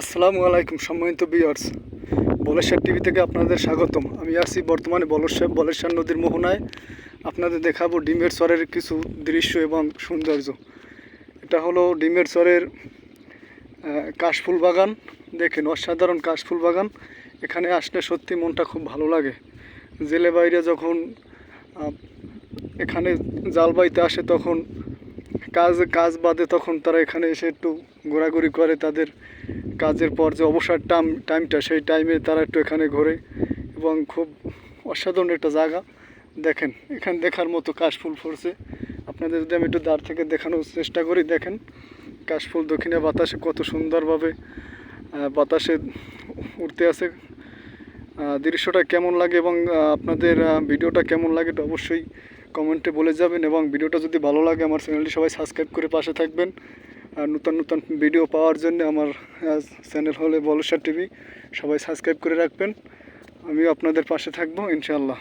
আসসালামু আলাইকুম সম্মানিত ভিউয়ার্স, বলেশ্বর টিভি থেকে আপনাদের স্বাগতম। আমি আছি বর্তমানে বলেশ্বর নদীর মোহনায়। আপনাদের দেখাবো ডিমের চরের কিছু দৃশ্য এবং সৌন্দর্য। এটা হলো ডিমের চরের কাশফুল বাগান। দেখেন, অসাধারণ কাশফুল বাগান। এখানে আসলে সত্যি মনটা খুব ভালো লাগে। জেলে বাইরে যখন এখানে জাল বাইতে আসে, তখন কাজ বাদে তখন তারা এখানে এসে একটু ঘোরাঘুরি করে। তাদের কাজের পর যে অবসর টাইমটা, সেই টাইমে তারা একটু এখানে ঘোরে এবং খুব অসাধারণ একটা জায়গা। দেখেন, এখানে দেখার মতো কাশফুল ফুটছে। আপনাদের যদি আমি একটু দাঁড় থেকে দেখানোর চেষ্টা করি, দেখেন কাশফুল দক্ষিণে বাতাসে কত সুন্দরভাবে বাতাসে উঠতে আছে। দৃশ্যটা কেমন লাগে এবং আপনাদের ভিডিওটা কেমন লাগে এটা অবশ্যই কমেন্টে বলে যাবেন। এবং ভিডিওটা যদি ভালো লাগে আমার চ্যানেলটি সবাই সাবস্ক্রাইব করে পাশে থাকবেন। আর নতুন নতুন ভিডিও পাওয়ার জন্য আমার চ্যানেল হলে বলেশ্বর টিভি, সবাই সাবস্ক্রাইব করে রাখবেন। আমিও আপনাদের পাশে থাকবো ইনশাআল্লাহ।